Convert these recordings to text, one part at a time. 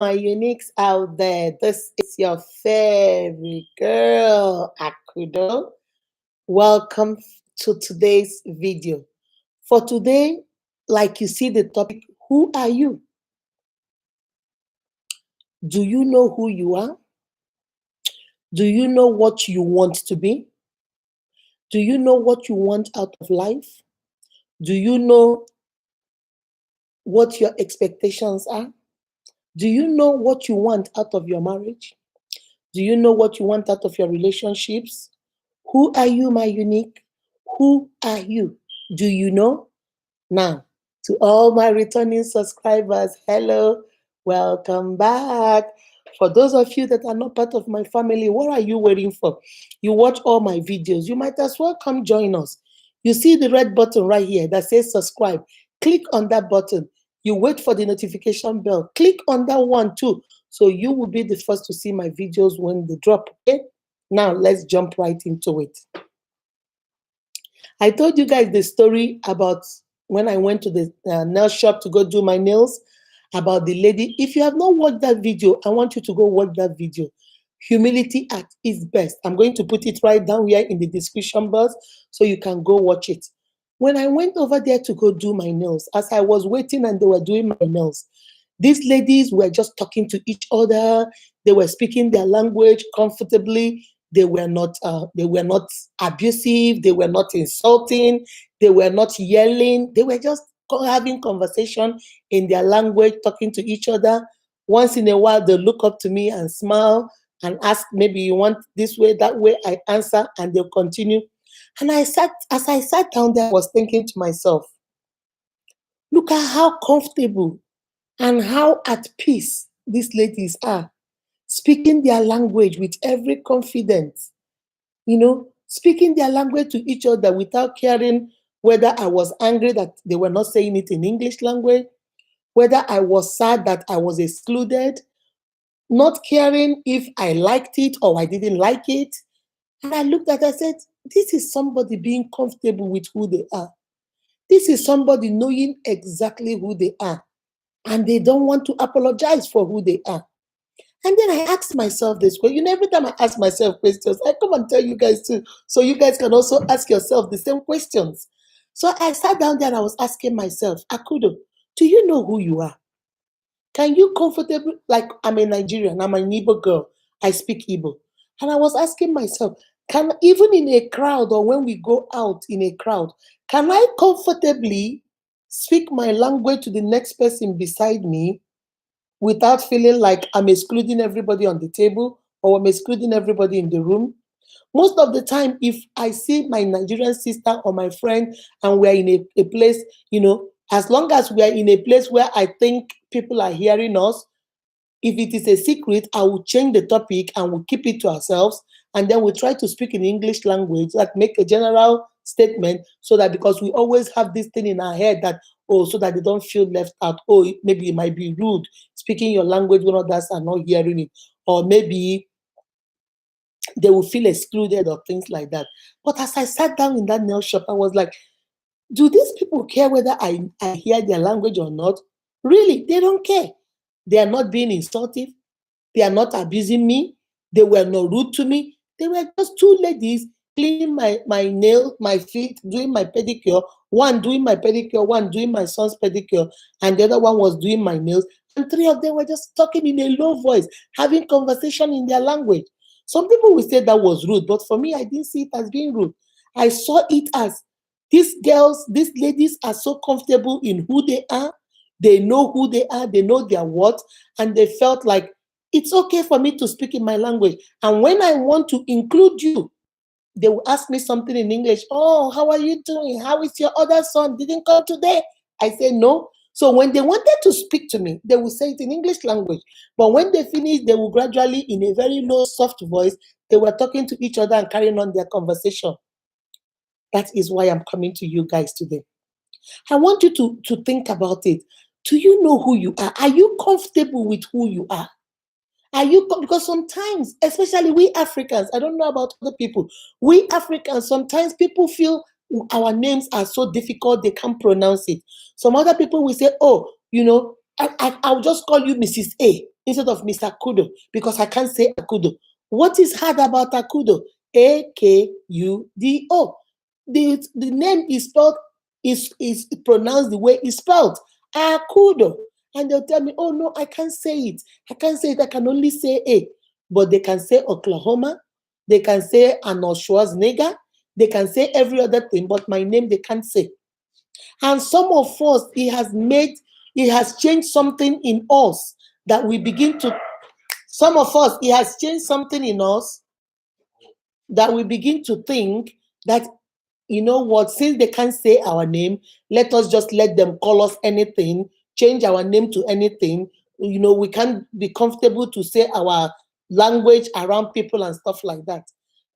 my uniques out there. This is your favorite girl, Akudo. Welcome to today's video. For today, like you see the topic, who are you? Do you know who you are? Do you know what you want to be? Do you know what you want out of life? Do you know what your expectations are? Do you know what you want out of your marriage? Do you know what you want out of your relationships? Who are you, my unique? Who are you? Do you know? Now, to all my returning subscribers, hello, welcome back. For those of you that are not part of my family, what are you waiting for? You watch all my videos. You might as well come join us. You see the red button right here that says subscribe. Click on that button. You wait for the notification bell. Click on that one too. So you will be the first to see my videos when they drop. Okay? Now let's jump right into it. I told you guys the story about when I went to the nail shop to go do my nails, about the lady. If you have not watched that video, I want you to go watch that video. Humility at its best. I'm going to put it right down here in the description box so you can go watch it. When I went over there to go do my nails, as I was waiting and they were doing my nails, these ladies were just talking to each other. They were speaking their language comfortably. They were not abusive. They were not insulting. They were not yelling. They were just having conversation in their language, talking to each other. Once in a while, they look up to me and smile and ask, maybe you want this way, that way. I answer, and they'll continue. And as I sat down there, I was thinking to myself, look at how comfortable and how at peace these ladies are, speaking their language with every confidence, speaking their language to each other without caring whether I was angry that they were not saying it in English language, whether I was sad that I was excluded, not caring if I liked it or I didn't like it. And I looked at it, I said, this is somebody being comfortable with who they are. This is somebody knowing exactly who they are. And they don't want to apologize for who they are. And then I asked myself this question. Every time I ask myself questions, I come and tell you guys too. So you guys can also ask yourself the same questions. So I sat down there and I was asking myself, Akudo, do you know who you are? Can you comfortably, like I'm a Nigerian, I'm an Igbo girl, I speak Igbo. And I was asking myself, can even in a crowd or when we go out in a crowd, can I comfortably speak my language to the next person beside me without feeling like I'm excluding everybody on the table or I'm excluding everybody in the room? Most of the time, if I see my Nigerian sister or my friend and we're in a place, as long as we are in a place where I think people are hearing us, if it is a secret, I will change the topic and we'll keep it to ourselves. And then we try to speak in English language, like make a general statement so that, because we always have this thing in our head that, oh, so that they don't feel left out. Oh, maybe it might be rude speaking your language when others are not hearing it. Or maybe they will feel excluded or things like that. But as I sat down in that nail shop, I was like, do these people care whether I hear their language or not? Really, they don't care. They are not being insultive. They are not abusing me. They were not rude to me. They were just two ladies cleaning my nail, my feet, doing my pedicure. One doing my pedicure, one doing my son's pedicure, and the other one was doing my nails. And three of them were just talking in a low voice, having conversation in their language. Some people will say that was rude, but for me, I didn't see it as being rude. I saw it as these girls, these ladies are so comfortable in who they are. They know who they are, they know their worth, and they felt like it's okay for me to speak in my language. And when I want to include you, they will ask me something in English. Oh, how are you doing? How is your other son? Didn't come today? I say no. So when they wanted to speak to me, they will say it in English language. But when they finish, they will gradually, in a very low, soft voice, they were talking to each other and carrying on their conversation. That is why I'm coming to you guys today. I want you to think about it. Do you know who you are? Are you comfortable with who you are? Because sometimes, especially we Africans, I don't know about other people, we Africans, sometimes people feel our names are so difficult they can't pronounce it. Some other people will say, oh, I'll just call you Mrs. A. instead of Mr. Kudo because I can't say Akudo. What is hard about Akudo? Akudo. The name is spelled is pronounced the way it's spelled. Akudo. And they'll tell me, oh no, I can't say it. I can't say it. I can only say A. But they can say Oklahoma. They can say Arnold Schwarzenegger. They can say every other thing, but my name they can't say. And some of us, it has changed something in us that we begin to, some of us, it has changed something in us that we begin to think that, you know what, since they can't say our name, let us just let them call us anything, change our name to anything. You know, we can't be comfortable to say our language around people and stuff like that.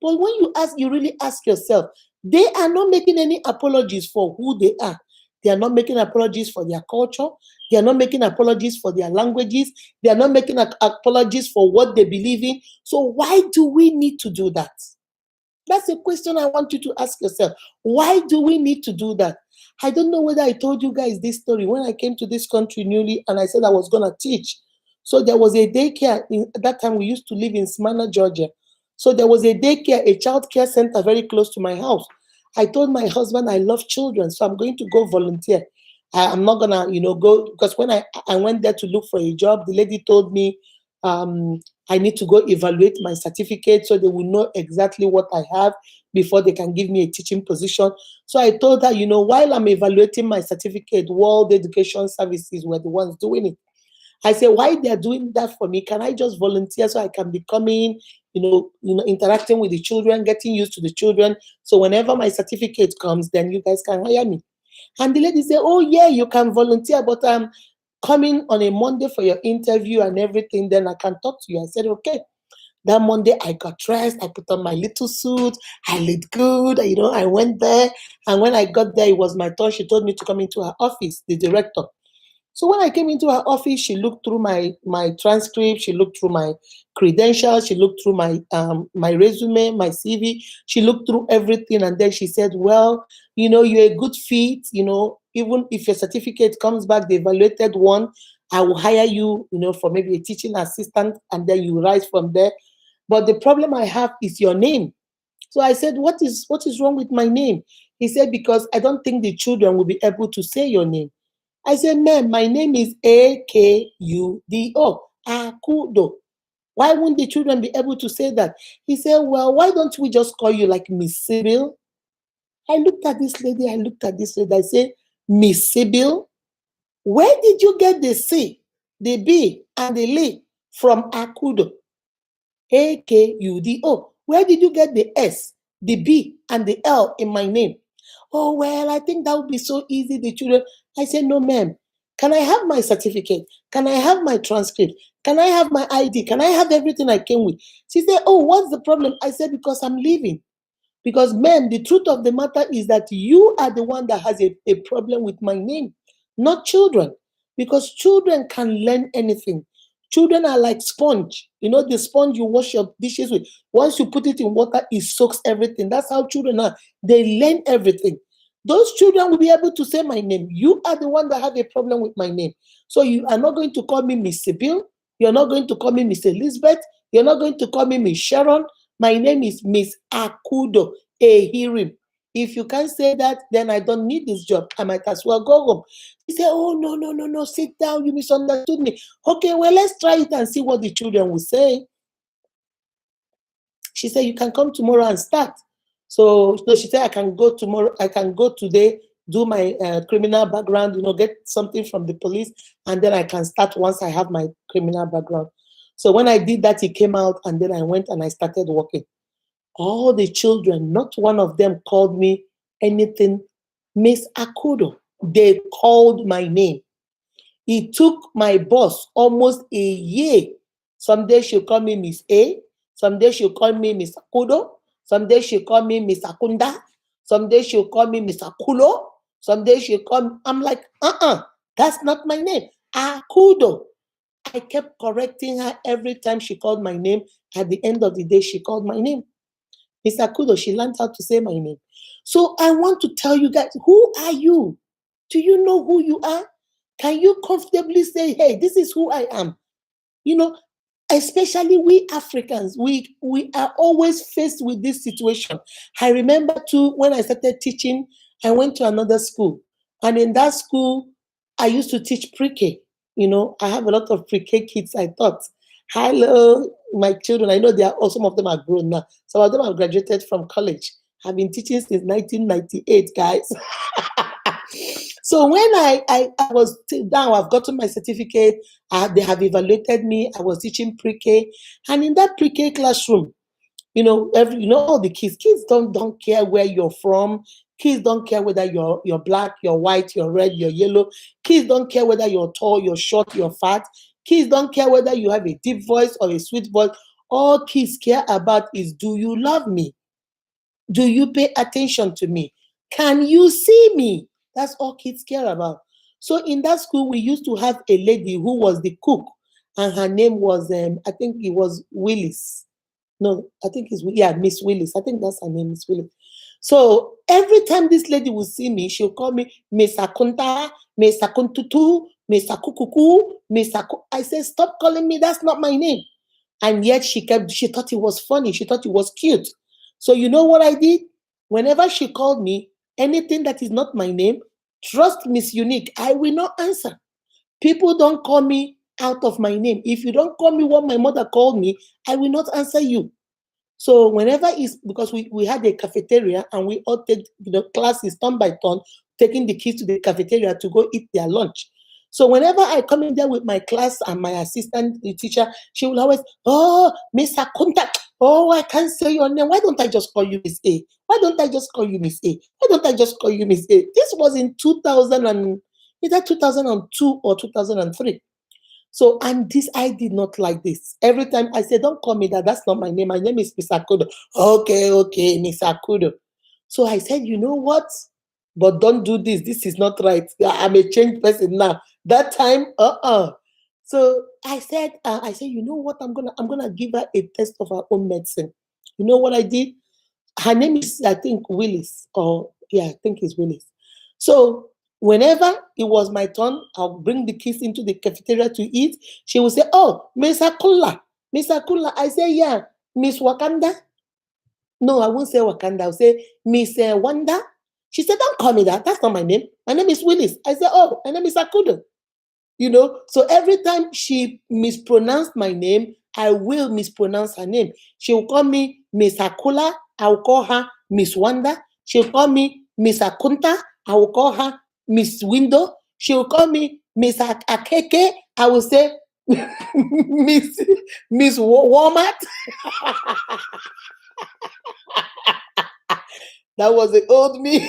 But when you really ask yourself, they are not making any apologies for who they are. They are not making apologies for their culture. They are not making apologies for their languages. They are not making apologies for what they believe in. So why do we need to do that? That's a question I want you to ask yourself. Why do we need to do that? I don't know whether I told you guys this story when I came to this country newly and I said I was going to teach. So there was a daycare. At that time, we used to live in Smyrna, Georgia. So there was a daycare, a child care center very close to my house. I told my husband I love children, so I'm going to go volunteer. I'm not gonna, go because when I went there to look for a job, the lady told me I need to go evaluate my certificate so they will know exactly what I have before they can give me a teaching position. So I told her, while I'm evaluating my certificate, World Education Services were the ones doing it. I said, why they're doing that for me? Can I just volunteer so I can be coming, interacting with the children, getting used to the children. So whenever my certificate comes, then you guys can hire me. And the lady said, oh yeah, you can volunteer, but I'm coming on a Monday for your interview and everything. Then I can talk to you. I said, okay. That Monday, I got dressed. I put on my little suit. I looked good. I went there. And when I got there, it was my turn. She told me to come into her office, the director. So when I came into her office, she looked through my transcript, she looked through my credentials, she looked through my resume, my CV, she looked through everything, and then she said, "Well, you're a good fit. Even if your certificate comes back, the evaluated one, I will hire you, for maybe a teaching assistant, and then you rise from there. But the problem I have is your name." So I said, what is wrong with my name? He said, because I don't think the children will be able to say your name. I said, ma'am, my name is Akudo. Akudo. Why won't the children be able to say that? He said, well, why don't we just call you like Miss Sybil? I looked at this lady. I said, Miss Sybil, where did you get the C, the B, and the L from Akudo? Akudo. Where did you get the S, the B, and the L in my name? Oh, well, I think that would be so easy, the children. I said, no, ma'am. Can I have my certificate? Can I have my transcript? Can I have my ID? Can I have everything I came with? She said, oh, what's the problem? I said, because I'm leaving. Because, ma'am, the truth of the matter is that you are the one that has a problem with my name, not children. Because children can learn anything. Children are like sponge. The sponge you wash your dishes with. Once you put it in water, it soaks everything. That's how children are. They learn everything. Those children will be able to say my name. You are the one that have a problem with my name. So you are not going to call me Miss Sibyl. You're not going to call me Miss Elizabeth. You're not going to call me Miss Sharon. My name is Miss Akudo, a hearing. If you can't say that, then I don't need this job. I might as well go home. He said, oh, no, no, no, no, sit down. You misunderstood me. Okay, well, let's try it and see what the children will say. She said, you can come tomorrow and start. So she said, I can go tomorrow. I can go today, do my criminal background, get something from the police, and then I can start once I have my criminal background. So when I did that, he came out, and then I went and I started working. All the children, not one of them called me anything Miss Akudo. They called my name. It took my boss almost a year. Some days she'll call me Miss A. Some days she'll call me Miss Akudo. Some days she'll call me Miss Akunda. Some days she'll call me Miss Akulo. Some days she'll call me, I'm like, that's not my name. Akudo. I kept correcting her every time she called my name. At the end of the day, she called my name. Miss Akudo, she learned how to say my name. So I want to tell you guys, who are you? Do you know who you are? Can you comfortably say, hey, this is who I am? You know, especially we Africans, we are always faced with this situation. I remember too when I started teaching, I went to another school, and in that school, I used to teach pre-K. I have a lot of pre-K kids. I thought, hello, my children. I know they are. Some of them are grown now. Some of them have graduated from college. I've been teaching since 1998, guys. So when I was down, I've gotten my certificate. They have evaluated me. I was teaching pre-K, and in that pre-K classroom, all the kids don't care where you're from. Kids don't care whether you're black, you're white, you're red, you're yellow. Kids don't care whether you're tall, you're short, you're fat. Kids don't care whether you have a deep voice or a sweet voice. All kids care about is, do you love me? Do you pay attention to me? Can you see me? That's all kids care about. So in that school, we used to have a lady who was the cook, and her name was, I think it was Willis. No, I think Miss Willis. I think that's her name, Miss Willis. So every time this lady will see me, she'll call me Miss Akunta, Miss Akuntutu, Miss Akukuku, I say, stop calling me. That's not my name. And yet she thought it was funny. She thought it was cute. So you know what I did? Whenever she called me, anything that is not my name, trust Miss Unique, I will not answer. People don't call me out of my name. If you don't call me what my mother called me, I will not answer you. So whenever it's because we had a cafeteria and we all take the classes turn by turn, taking the kids to the cafeteria to go eat their lunch. So whenever I come in there with my class and my assistant the teacher, she will always, oh, Miss Akunta, oh, I can't say your name. Why don't I just call you Miss A? Why don't I just call you Miss A? Why don't I just call you Miss A? This was in 2002 or 2003. So, and this, I did not like this. Every time I said, don't call me that. That's not my name. My name is Miss Akudo. Okay, Miss Akudo. So I said, you know what? But don't do this. This is not right. I'm a changed person now. That time, So I said, you know what? I'm gonna give her a test of her own medicine. You know what I did? Her name is, I think, Willis. I think it's Willis. So whenever it was my turn, I'll bring the kids into the cafeteria to eat. She will say, oh, Miss Akula. Miss Akula. I say, yeah, Miss Wakanda. No, I won't say Wakanda. I'll say Miss Wanda. She said, don't call me that. That's not my name. My name is Willis. I said, oh, my name is Akudo. So every time she mispronounced my name, I will mispronounce her name. She will call me Miss Akula. I will call her Miss Wanda. She'll call me Miss Akunta. I will call her Miss Window. She will call me Miss Akeke. I will say Miss Walmart. That was the old me.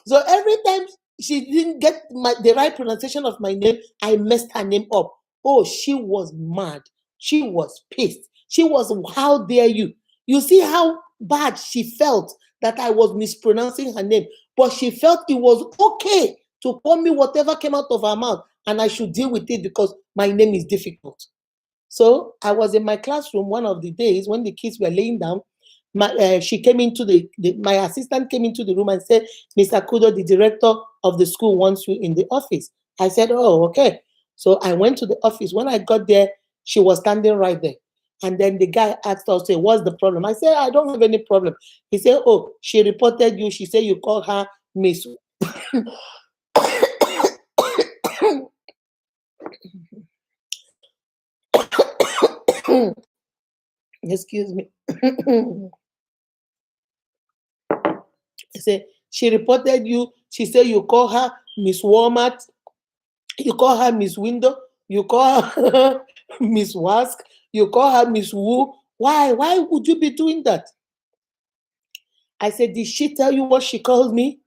So every time she didn't get the right pronunciation of my name, I messed her name up. Oh, she was mad. She was pissed. She was, how dare you? You see how bad she felt that I was mispronouncing her name. But she felt it was okay to call me whatever came out of her mouth, and I should deal with it because my name is difficult. So I was in my classroom one of the days when the kids were laying down. She came into my assistant came into the room and said, Mr. Kudo, the director of the school wants you in the office. I said, oh, okay. So I went to the office. When I got there, she was standing right there. And then the guy asked her, say, what's the problem? I said, I don't have any problem. He said, oh, she reported you. She said you called her Miss. Excuse me. Say she reported you. She said you call her Miss Walmart, you call her Miss Window, you call her Miss Wask, you call her Miss Woo. Why? Why would you be doing that? I said, did she tell you what she called me?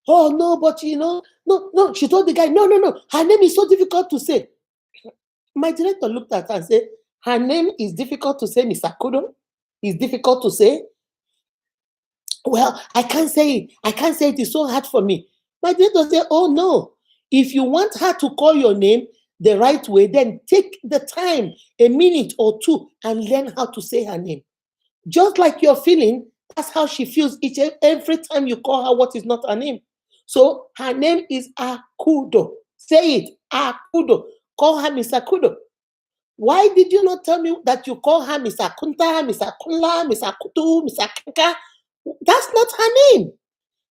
Oh no, but no. She told the guy, no. Her name is so difficult to say. My director looked at her and said, her name is difficult to say, Miss Akudo. It's difficult to say. Well, I can't say it. I can't say it. It's so hard for me. My director said, oh no. If you want her to call your name the right way, then take the time, a minute or two, and learn how to say her name. Just like you're feeling, that's how she feels every time you call her what is not her name. So her name is Akudo. Say it. Akudo. Call her Miss Akudo. Why did you not tell me that you call her Miss Akunta, Miss Akunla, Miss Akutu, Miss Akinka? That's not her name.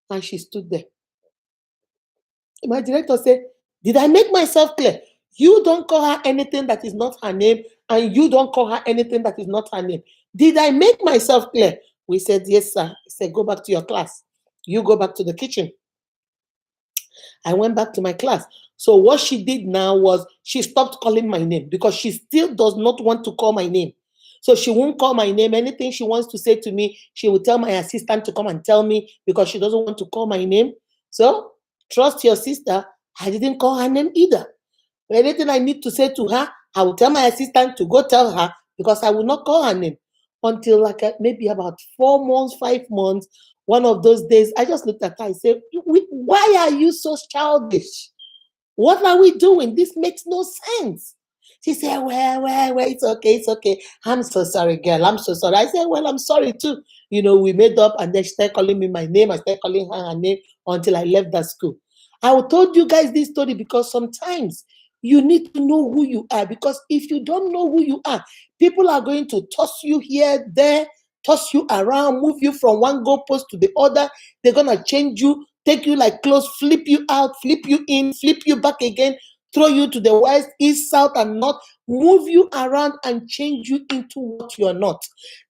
And she stood there. My director said, did I make myself clear? You don't call her anything that is not her name, and you don't call her anything that is not her name. Did I make myself clear? We said, yes, sir. He said, go back to your class. You go back to the kitchen. I went back to my class. So what she did now was she stopped calling my name because she still does not want to call my name. So she won't call my name. Anything she wants to say to me, she will tell my assistant to come and tell me because she doesn't want to call my name. So trust your sister. I didn't call her name either. Anything I need to say to her, I will tell my assistant to go tell her because I will not call her name until like maybe about 4 months, 5 months. One of those days, I just looked at her and said, why are you so childish? What are we doing? This makes no sense. She said, well, it's okay. I'm so sorry, girl. I'm so sorry. I said, well, I'm sorry too. You know, we made up and then she started calling me my name. I started calling her name until I left that school. I told you guys this story because sometimes you need to know who you are, because if you don't know who you are, people are going to toss you here, there, toss you around, move you from one goalpost to the other. They're going to change you, take you like clothes, flip you out, flip you in, flip you back again, throw you to the west, east, south, and north, move you around and change you into what you are not.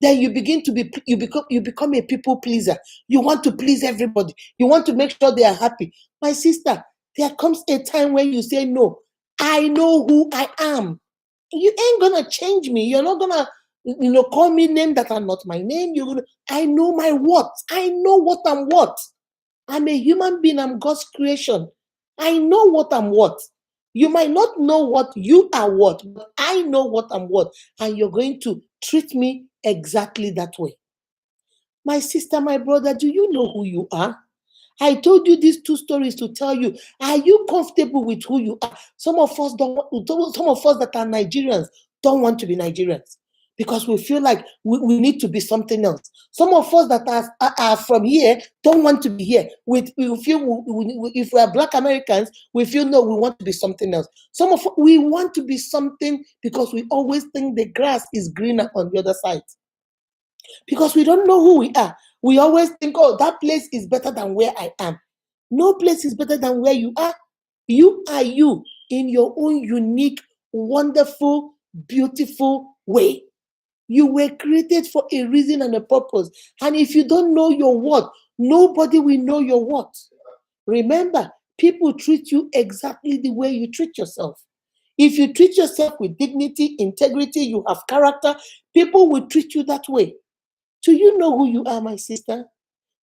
Then you begin to be, you become a people pleaser. You want to please everybody. You want to make sure they are happy. My sister, there comes a time when you say, no, I know who I am. You ain't gonna change me. You're not gonna, call me names that are not my name. I know my what. I know what I'm what. I'm a human being. I'm God's creation. I know what I'm what. You might not know what you are what, but I know what I'm what. And you're going to treat me exactly that way. My sister, my brother, do you know who you are? I told you these 2 stories to tell you, are you comfortable with who you are? Some of us that are Nigerians don't want to be Nigerians because we feel like we need to be something else. Some of us that are from here don't want to be here. We feel if we are Black Americans, we feel no, we want to be something else. We want to be something because we always think the grass is greener on the other side. Because we don't know who we are. We always think, oh, that place is better than where I am. No place is better than where you are. You are you in your own unique, wonderful, beautiful way. You were created for a reason and a purpose. And if you don't know your what, nobody will know your what. Remember, people treat you exactly the way you treat yourself. If you treat yourself with dignity, integrity, you have character, people will treat you that way. Do you know who you are, my sister?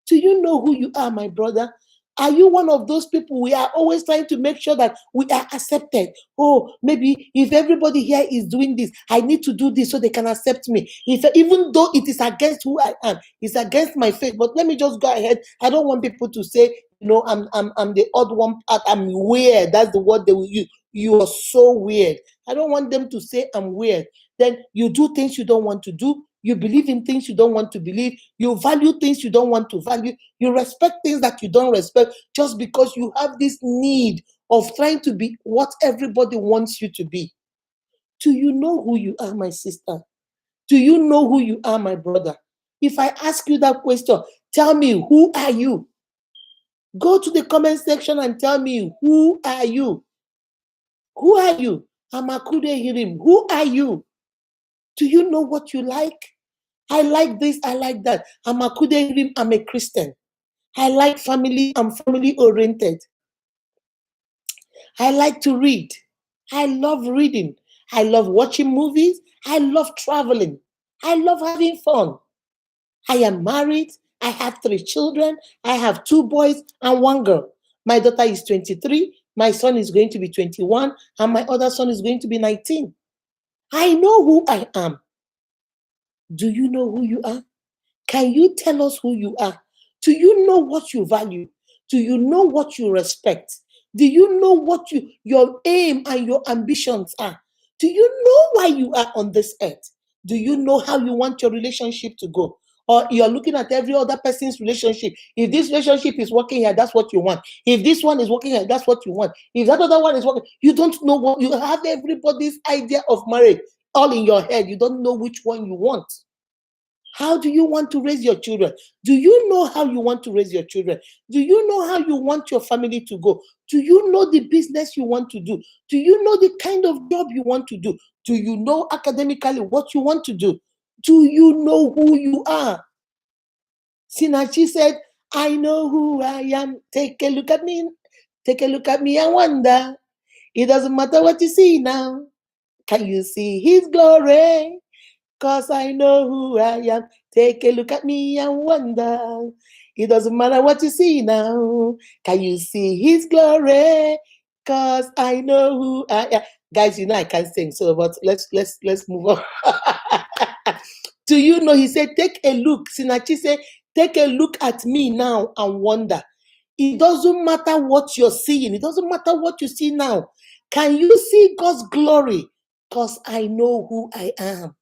Do you know who you are, my brother? Are you one of those people we are always trying to make sure that we are accepted? Oh, maybe if everybody here is doing this, I need to do this so they can accept me. Even though it is against who I am, it's against my faith. But let me just go ahead. I don't want people to say, I'm the odd one out. I'm weird. That's the word they will use. You are so weird. I don't want them to say I'm weird. Then you do things you don't want to do. You believe in things you don't want to believe. You value things you don't want to value. You respect things that you don't respect just because you have this need of trying to be what everybody wants you to be. Do you know who you are, my sister? Do you know who you are, my brother? If I ask you that question, tell me, who are you? Go to the comment section and tell me, who are you? Who are you? Amakude Hirim, who are you? Do you know what you like? I like this, I like that. I'm a Christian. I like family, I'm family oriented. I like to read. I love reading. I love watching movies. I love traveling. I love having fun. I am married. I have 3 children. I have 2 boys and 1 girl. My daughter is 23. My son is going to be 21. And my other son is going to be 19. I know who I am. Do you know who you are? Can you tell us who you are? Do you know what you value? Do you know what you respect? Do you know what your aim and your ambitions are? Do you know why you are on this earth? Do you know how you want your relationship to go? or you're looking at every other person's relationship. If this relationship is working here, that's what you want. If this one is working here, that's what you want. If that other one is working, you don't know what you have. Everybody's idea of marriage all in your head. You don't know which one you want. How do you want to raise your children? Do you know how you want to raise your children? Do you know how you want your family to go? Do you know the business you want to do? Do you know the kind of job you want to do? Do you know academically what you want to do? Do you know who you are? Sinachi said, I know who I am. Take a look at me. Take a look at me and wonder. It doesn't matter what you see now. Can you see his glory? Cause I know who I am. Take a look at me and wonder. It doesn't matter what you see now. Can you see his glory? Cause I know who I am. Guys, you know I can't sing, so but let's move on. Do you know he said, take a look. Sinachi said, take a look at me now and wonder. It doesn't matter what you're seeing, it doesn't matter what you see now. Can you see God's glory? Because I know who I am.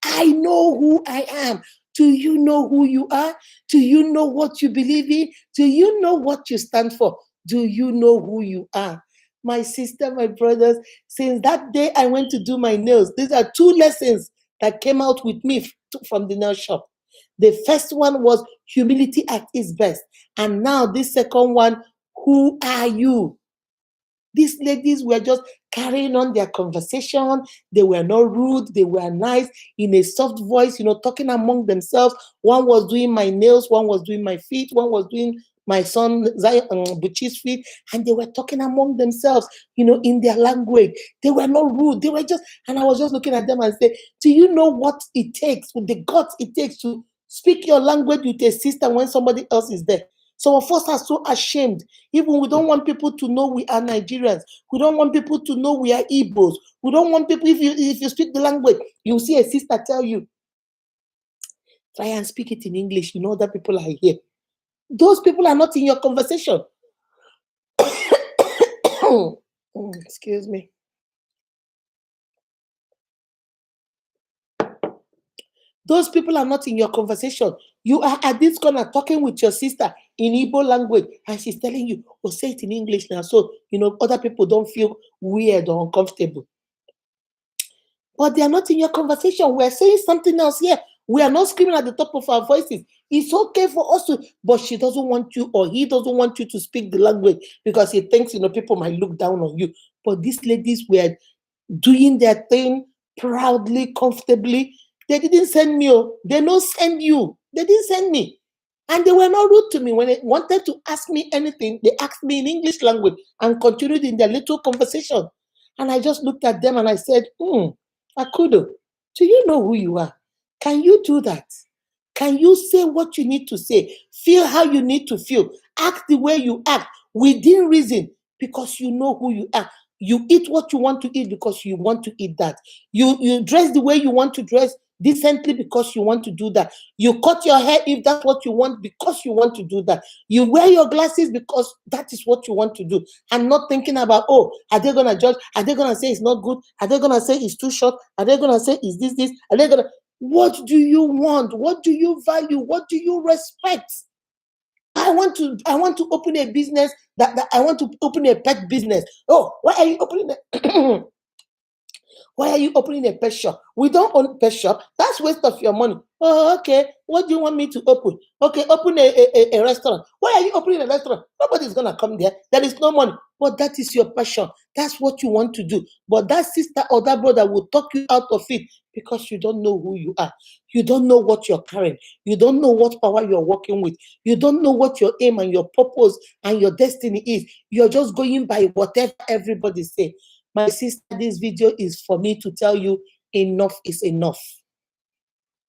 I know who I am. Do you know who you are? Do you know what you believe in? Do you know what you stand for? Do you know who you are? My sister, my brothers, since that day I went to do my nails, these are two lessons that came out with me from the nail shop. The first one was humility at its best. And now this second one, who are you? These ladies were just carrying on their conversation. They were not rude. They were nice in a soft voice, talking among themselves. One was doing my nails. One was doing my feet. One was doing my son Buchi's feet. And they were talking among themselves, in their language. They were not rude. They were just, and I was just looking at them and say, do you know what it takes, with the guts it takes to speak your language with a sister when somebody else is there? Some of us are so ashamed. Even we don't want people to know we are Nigerians. We don't want people to know we are Igbos. We don't want people, if you speak the language, you'll see a sister tell you, try and speak it in English. You know that people are here. Those people are not in your conversation. Excuse me. Those people are not in your conversation. You are at this corner talking with your sister in Igbo language, and she's telling you, oh, say it in English now, so other people don't feel weird or uncomfortable. But they are not in your conversation. We're saying something else here. We are not screaming at the top of our voices. It's okay for us to, but she doesn't want you, or he doesn't want you to speak the language because he thinks people might look down on you. But these ladies were doing their thing proudly, comfortably. They didn't send me. They don't send you. They didn't send me. And they were not rude to me. When they wanted to ask me anything, they asked me in English language and continued in their little conversation. And I just looked at them and I said, Akudo, do you know who you are? Can you do that? Can you say what you need to say? Feel how you need to feel. Act the way you act within reason, because you know who you are. You eat what you want to eat because you want to eat that. You dress the way you want to dress decently because you want to do that. You cut your hair if that's what you want because you want to do that. You wear your glasses because that is what you want to do, and not thinking about, are they gonna judge? Are they gonna say it's not good? Are they gonna say it's too short? Are they gonna say it's this? Are they gonna? What do you want? What do you value? What do you respect? I want to open a business that I want to open a pet business. Oh, why are you opening a why are you opening a pet shop? We don't own pet shop. That's waste of your money. Oh, okay. What do you want me to open? Okay, open a restaurant. Why are you opening a restaurant? Nobody's gonna come there. There is no money. But that is your passion. That's what you want to do. But that sister or that brother will talk you out of it because you don't know who you are. You don't know what you're carrying. You don't know what power you're working with. You don't know what your aim and your purpose and your destiny is. You're just going by whatever everybody says. My sister, this video is for me to tell you enough is enough.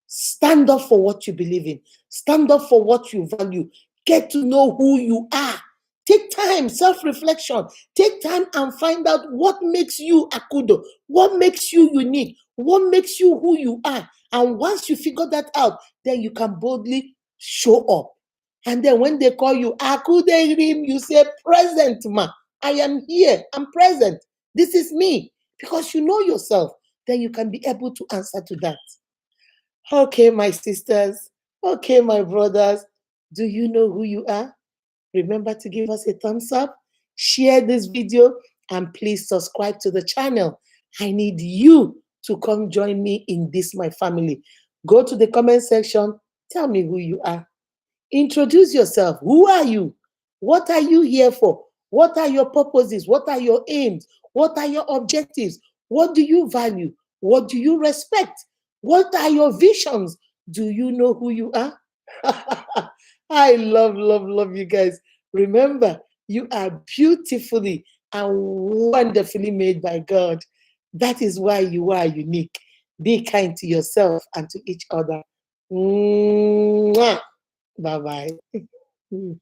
Stand up for what you believe in. Stand up for what you value. Get to know who you are. Take time, self-reflection. Take time and find out what makes you Akudo, what makes you unique, what makes you who you are. And once you figure that out, then you can boldly show up. And then when they call you Akudo, you say, present, ma. I am here. I'm present. This is me. Because you know yourself, then you can be able to answer to that. Okay, my sisters, Okay, my brothers, do you know who you are? Remember to give us a thumbs up, share this video, and please subscribe to the channel. I need you to come join me in this, my family. Go to the comment section, tell me who you are. Introduce yourself. Who are you? What are you here for? What are your purposes? What are your aims? What are your objectives? What do you value? What do you respect? What are your visions? Do you know who you are? I love, love, love you guys. Remember, you are beautifully and wonderfully made by God. That is why you are unique. Be kind to yourself and to each other. Mwah. Bye bye.